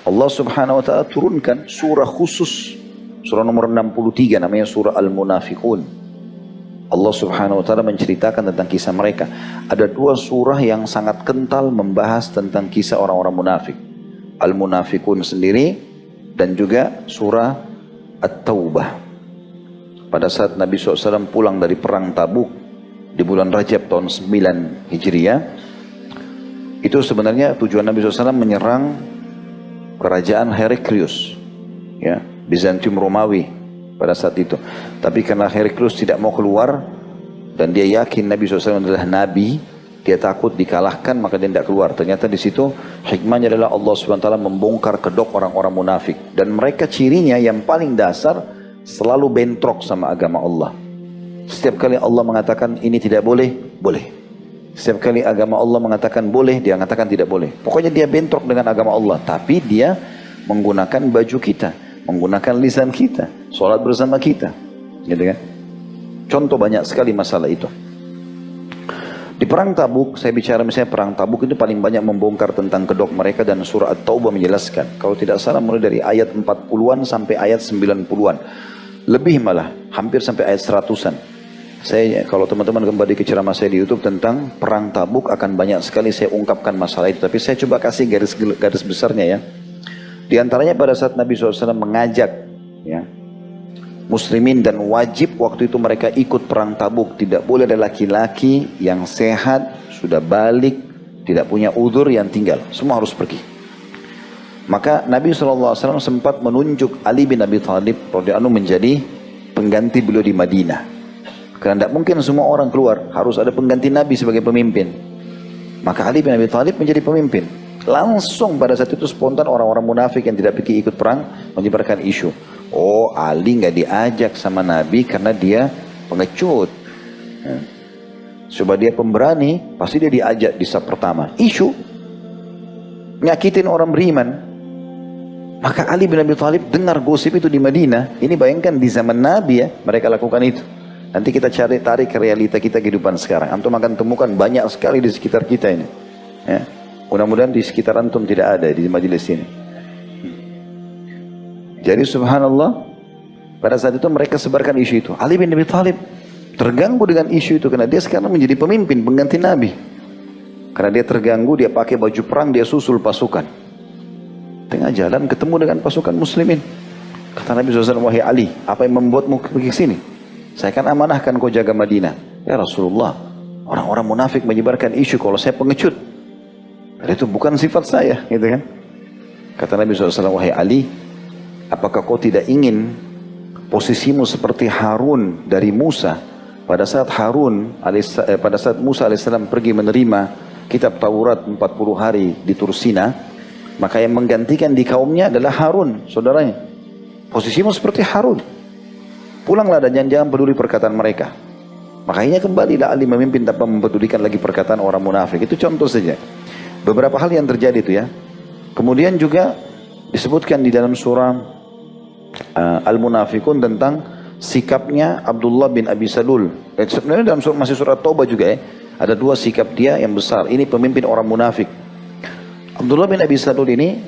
Allah subhanahu wa ta'ala turunkan surah khusus. Surah nomor 63 namanya surah Al-Munafiqun. Allah subhanahu wa ta'ala menceritakan tentang kisah mereka. Ada dua surah yang sangat kental membahas tentang kisah orang-orang munafik. Al-Munafiqun sendiri dan juga surah At-Taubah. Pada saat Nabi SAW pulang dari perang Tabuk di bulan Rajab tahun 9 Hijriah, itu sebenarnya tujuan Nabi SAW menyerang kerajaan Heraklius, ya, Bizantium Romawi pada saat itu. Tapi karena Heraklius tidak mau keluar dan dia yakin Nabi SAW adalah Nabi, dia takut dikalahkan, maka dia tidak keluar. Ternyata di situ hikmahnya adalah Allah SWT membongkar kedok orang-orang munafik. Dan mereka cirinya yang paling dasar selalu bentrok sama agama Allah. Setiap kali Allah mengatakan ini tidak boleh, boleh. Setiap kali agama Allah mengatakan boleh, dia mengatakan tidak boleh. Pokoknya dia bentrok dengan agama Allah. Tapi dia menggunakan baju kita, menggunakan lisan kita, sholat bersama kita, gitu kan? Contoh banyak sekali masalah itu. Di perang Tabuk, saya bicara misalnya perang Tabuk itu paling banyak membongkar tentang kedok mereka, dan surah At-Taubah menjelaskan. Kalau tidak salah mulai dari ayat 40-an sampai ayat 90-an. Lebih malah, hampir sampai ayat 100-an. Saya, kalau teman-teman kembali ke ceramah saya di YouTube tentang perang Tabuk, akan banyak sekali saya ungkapkan masalah itu. Tapi saya coba kasih garis besarnya ya. Di antaranya pada saat Nabi SAW mengajak, ya, muslimin, dan wajib waktu itu mereka ikut perang Tabuk. Tidak boleh ada laki-laki yang sehat, sudah balik, tidak punya uzur yang tinggal. Semua harus pergi. Maka Nabi SAW sempat menunjuk Ali bin Abi Thalib radhiyallahu anhu menjadi pengganti beliau di Madinah. Karena tidak mungkin semua orang keluar, harus ada pengganti Nabi sebagai pemimpin. Maka Ali bin Abi Thalib menjadi pemimpin. Langsung pada saat itu spontan orang-orang munafik yang tidak pergi ikut perang menyebarkan isu. Oh, Ali nggak diajak sama Nabi karena dia pengecut. Coba dia pemberani, pasti dia diajak di saf pertama. Isu nyakitin orang beriman. Maka Ali bin Abi Thalib dengar gosip itu di Madinah. Ini bayangkan di zaman Nabi ya, mereka lakukan itu. Nanti kita cari tarik ke realita kita kehidupan sekarang. Antum akan temukan banyak sekali di sekitar kita ini. Ya. Mudah-mudahan di sekitar antum tidak ada di majelis ini. Jadi subhanallah, pada saat itu mereka sebarkan isu itu. Ali bin Abi Thalib terganggu dengan isu itu karena dia sekarang menjadi pemimpin, pengganti Nabi. Karena dia terganggu, dia pakai baju perang, dia susul pasukan. Tengah jalan ketemu dengan pasukan muslimin. Kata Nabi SAW, wahai Ali, apa yang membuatmu pergi ke sini? Saya akan amanahkan kau jaga Madinah. Ya Rasulullah, orang-orang munafik menyebarkan isu kalau saya pengecut. Dan itu bukan sifat saya, gitu kan? Kata Nabi SAW, wahai Ali, apakah kau tidak ingin posisimu seperti Harun dari Musa? Pada saat Musa alaihissalam pergi menerima kitab Taurat 40 hari di Tursina, maka yang menggantikan di kaumnya adalah Harun, saudaranya. Posisimu seperti Harun. Pulanglah dan jangan peduli perkataan mereka. Makanya kembalilah Ali memimpin tanpa mempedulikan lagi perkataan orang munafik. Itu contoh saja. Beberapa hal yang terjadi itu ya. Kemudian juga disebutkan di dalam surah Al-Munafiqun tentang sikapnya Abdullah bin Abi Salul. Sebenarnya dalam masih surat Taubah juga ya. Ada dua sikap dia yang besar. Ini pemimpin orang munafik. Abdullah bin Abi Salul ini,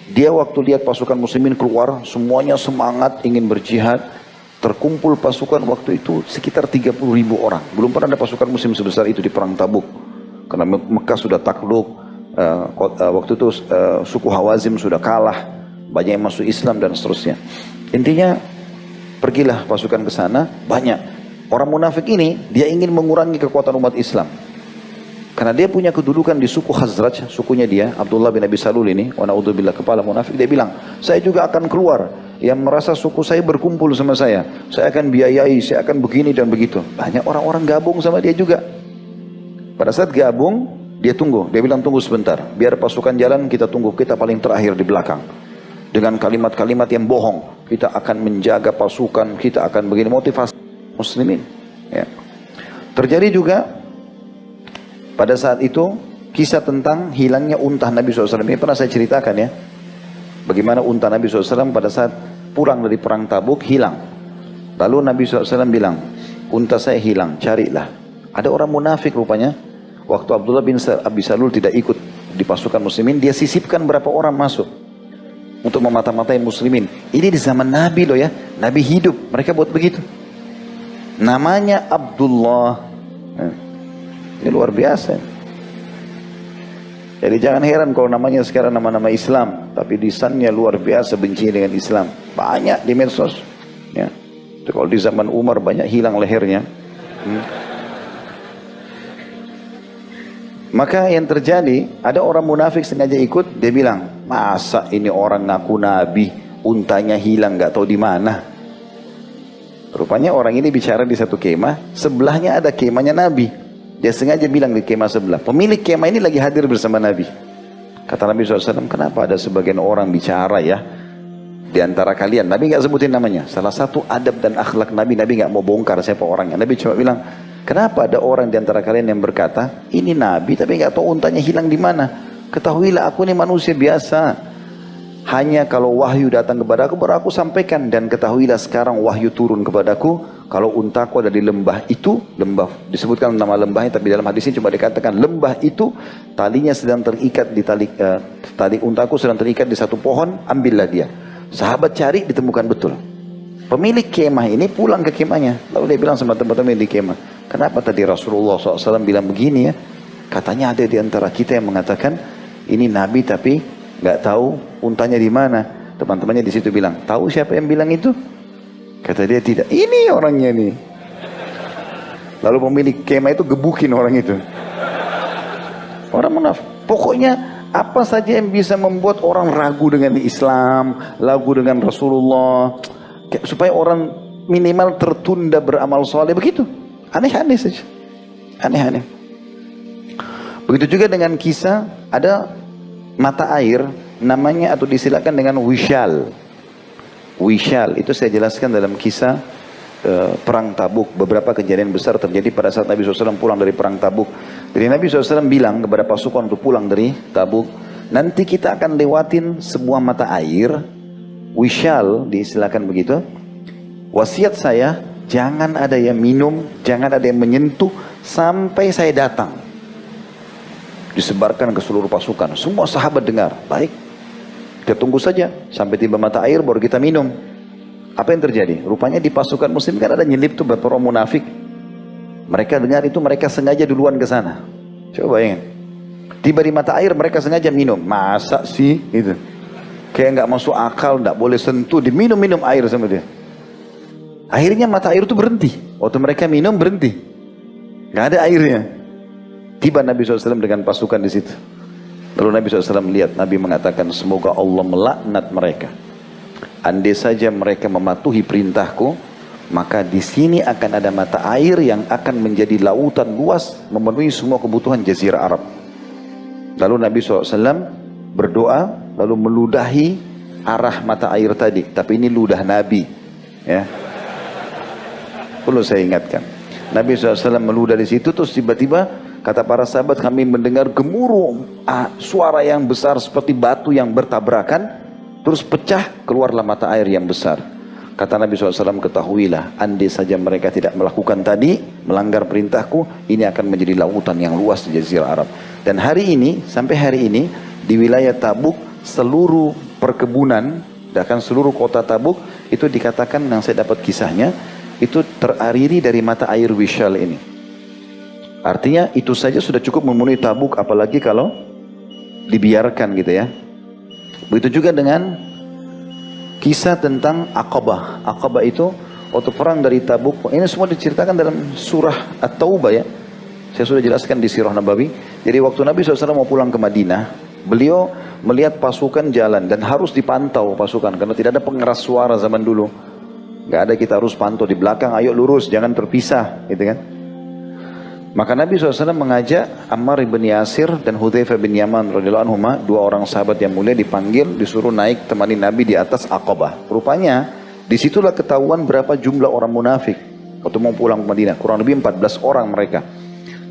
dia waktu lihat pasukan muslimin keluar, semuanya semangat ingin berjihad. Terkumpul pasukan waktu itu sekitar 30.000 orang. Belum pernah ada pasukan muslim sebesar itu di perang Tabuk. Karena Mekah sudah takluk. Waktu itu suku Hawazim sudah kalah. Banyak yang masuk Islam dan seterusnya. Intinya pergilah pasukan ke sana. Banyak. Orang munafik ini dia ingin mengurangi kekuatan umat Islam. Karena dia punya kedudukan di suku Khazraj. Sukunya dia, Abdullah bin Abi Salul ini. Wa na'udzubillah, kepala munafik. Dia bilang, saya juga akan keluar. Yang merasa suku saya berkumpul sama saya akan biayai, saya akan begini dan begitu. Banyak orang-orang gabung sama dia juga. Pada saat gabung, dia tunggu. Dia bilang tunggu sebentar, biar pasukan jalan kita tunggu, kita paling terakhir di belakang. Dengan kalimat-kalimat yang bohong, kita akan menjaga pasukan, kita akan begini, motivasi muslimin. Ya. Terjadi juga pada saat itu kisah tentang hilangnya unta Nabi SAW. Ini pernah saya ceritakan ya. Bagaimana unta Nabi SAW pada saat pulang dari perang Tabuk hilang. Lalu Nabi SAW bilang, unta saya hilang, carilah. Ada orang munafik rupanya. Waktu Abdullah bin Abi Salul tidak ikut di pasukan muslimin, dia sisipkan berapa orang masuk. untuk memata-matai muslimin. Ini di zaman Nabi loh ya, Nabi hidup, mereka buat begitu. Namanya Abdullah. Ini luar biasa. Jadi jangan heran kalau namanya sekarang nama-nama Islam, tapi lisannya luar biasa benci dengan Islam. Banyak di medsos. Ya. Kalau di zaman Umar banyak hilang lehernya. Maka yang terjadi, ada orang munafik sengaja ikut, dia bilang, masa ini orang ngaku Nabi, untanya hilang, nggak tahu di mana. Rupanya orang ini bicara di satu kemah, sebelahnya ada kemahnya Nabi. Dia sengaja bilang di kemah sebelah, pemilik kemah ini lagi hadir bersama Nabi. Kata Nabi SAW, kenapa ada sebagian orang bicara ya di antara kalian? Nabi nggak sebutin namanya. Salah satu adab dan akhlak Nabi, Nabi nggak mau bongkar siapa orangnya. Nabi cuma bilang, kenapa ada orang di antara kalian yang berkata, ini Nabi tapi nggak tahu untanya hilang di mana? Ketahuilah aku ini manusia biasa. Hanya kalau wahyu datang kepada aku, baru aku sampaikan. Dan ketahuilah sekarang wahyu turun kepadaku, kalau untaku ada di lembah itu, lembah disebutkan nama lembahnya, tapi dalam hadis ini cuma dikatakan lembah itu talinya sedang terikat di tali untaku sedang terikat di satu pohon, ambillah dia. Sahabat cari, ditemukan betul. Pemilik kemah ini pulang ke kemahnya, lalu dia bilang sama teman-teman di kemah, kenapa tadi Rasulullah SAW bilang begini ya? Katanya ada di antara kita yang mengatakan ini Nabi tapi nggak tahu untanya di mana. Teman-temannya di situ bilang, tahu siapa yang bilang itu? Kata dia, tidak, ini orangnya nih. Lalu pemilik kemah itu gebukin orang itu. Orang munafik. Pokoknya apa saja yang bisa membuat orang ragu dengan Islam, ragu dengan Rasulullah, supaya orang minimal tertunda beramal soleh, begitu. Aneh-aneh saja. Aneh-aneh. Begitu juga dengan kisah, ada mata air, namanya atau disilakan dengan wishal. Wishal itu saya jelaskan dalam kisah perang Tabuk. Beberapa kejadian besar terjadi pada saat Nabi SAW pulang dari perang Tabuk. Jadi Nabi SAW bilang kepada pasukan untuk pulang dari Tabuk, nanti kita akan lewatin sebuah mata air, wishal diistilahkan begitu. Wasiat saya, jangan ada yang minum, jangan ada yang menyentuh sampai saya datang. Disebarkan ke seluruh pasukan. Semua sahabat dengar, baik. Kita tunggu saja sampai tiba mata air baru kita minum. Apa yang terjadi? Rupanya di pasukan muslim kan ada nyelip tuh beberapa orang munafik. Mereka dengar itu, mereka sengaja duluan ke sana. Coba bayangin. Tiba di mata air mereka sengaja minum. Masa sih gitu. Kayak nggak masuk akal, nggak boleh sentuh, diminum-minum air sama dia. Akhirnya mata air itu berhenti. Waktu mereka minum berhenti. Nggak ada airnya. Tiba Nabi SAW dengan pasukan di situ. Lalu Nabi SAW melihat, Nabi mengatakan, semoga Allah melaknat mereka. Andai saja mereka mematuhi perintahku, maka di sini akan ada mata air yang akan menjadi lautan luas, memenuhi semua kebutuhan jazirah Arab. Lalu Nabi SAW berdoa, lalu meludahi arah mata air tadi. Tapi ini ludah Nabi. Ya. Perlu saya ingatkan. Nabi SAW meludah di situ, terus tiba-tiba kata para sahabat, kami mendengar gemuruh suara yang besar seperti batu yang bertabrakan, terus pecah, keluarlah mata air yang besar. Kata Nabi SAW, ketahuilah, andai saja mereka tidak melakukan tadi, melanggar perintahku, ini akan menjadi lautan yang luas di Jazirah Arab. Dan hari ini, sampai hari ini, di wilayah Tabuk, seluruh perkebunan, bahkan seluruh kota Tabuk, itu dikatakan, yang saya dapat kisahnya, itu terariri dari mata air wishal ini. Artinya itu saja sudah cukup memenuhi Tabuk, apalagi kalau dibiarkan gitu ya. Begitu juga dengan kisah tentang Aqabah. Aqabah itu waktu perang dari Tabuk. Ini semua diceritakan dalam surah At-Taubah ya. Saya sudah jelaskan di Sirah Nabawi. Jadi waktu Nabi SAW mau pulang ke Madinah, beliau melihat pasukan jalan dan harus dipantau pasukan karena tidak ada pengeras suara zaman dulu. Gak ada, kita harus pantau di belakang, ayo lurus, jangan terpisah gitu kan. Maka Nabi SAW mengajak Ammar bin Yasir dan Hudzaifah bin Yaman radhiyallahu anhuma, dua orang sahabat yang mulia, dipanggil, disuruh naik temani Nabi di atas Aqabah. Rupanya disitulah ketahuan berapa jumlah orang munafik waktu mau pulang ke Madinah. Kurang lebih 14 orang mereka.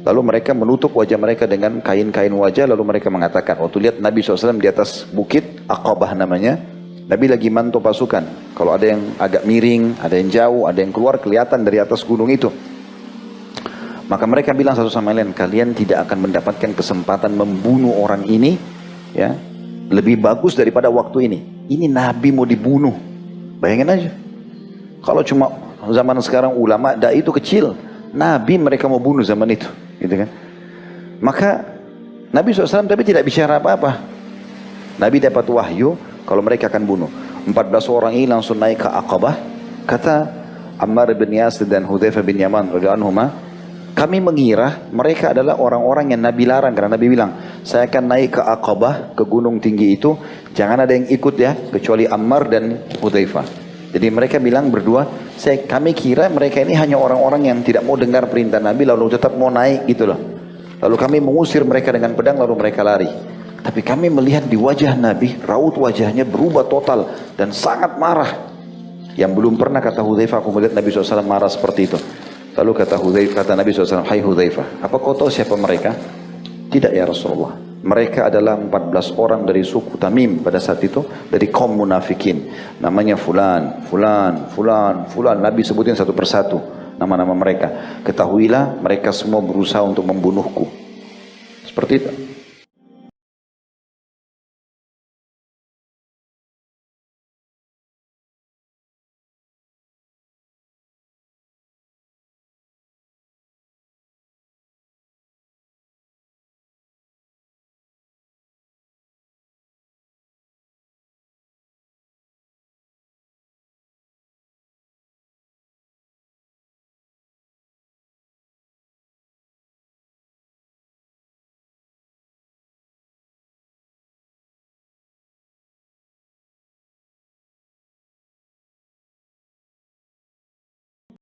Lalu mereka menutup wajah mereka dengan kain-kain wajah. Lalu mereka mengatakan, waktu lihat Nabi SAW di atas bukit Aqabah namanya, Nabi lagi mantau pasukan. Kalau ada yang agak miring, ada yang jauh, ada yang keluar, kelihatan dari atas gunung itu. Maka mereka bilang satu sama lain, kalian tidak akan mendapatkan kesempatan membunuh orang ini ya lebih bagus daripada waktu ini. Ini Nabi mau dibunuh. Bayangin aja. Kalau cuma zaman sekarang ulama, dai itu kecil. Nabi mereka mau bunuh zaman itu. Gitu kan. Maka Nabi SAW tapi tidak bicara apa-apa. Nabi dapat wahyu kalau mereka akan bunuh. 14 orang ini langsung naik ke Aqabah. Kata Ammar bin Yasir dan Hudzaifah bin Yaman radhiyallahu anhuma, kami mengira mereka adalah orang-orang yang Nabi larang. Karena Nabi bilang, saya akan naik ke Aqabah, ke gunung tinggi itu. Jangan ada yang ikut ya, kecuali Ammar dan Hudzaifah. Jadi mereka bilang berdua, kami kira mereka ini hanya orang-orang yang tidak mau dengar perintah Nabi, lalu tetap mau naik gitu loh. Lalu kami mengusir mereka dengan pedang, lalu mereka lari. Tapi kami melihat di wajah Nabi, raut wajahnya berubah total dan sangat marah. Yang belum pernah, kata Hudzaifah, aku melihat Nabi SAW marah seperti itu. Lalu kata Nabi SAW, hai Hudzaifah, apa kau tahu siapa mereka? Tidak ya Rasulullah. Mereka adalah 14 orang dari suku Tamim pada saat itu, dari kaum munafikin. Namanya fulan, fulan, fulan, fulan. Nabi sebutin satu persatu nama-nama mereka. Ketahuilah mereka semua berusaha untuk membunuhku. Seperti itu.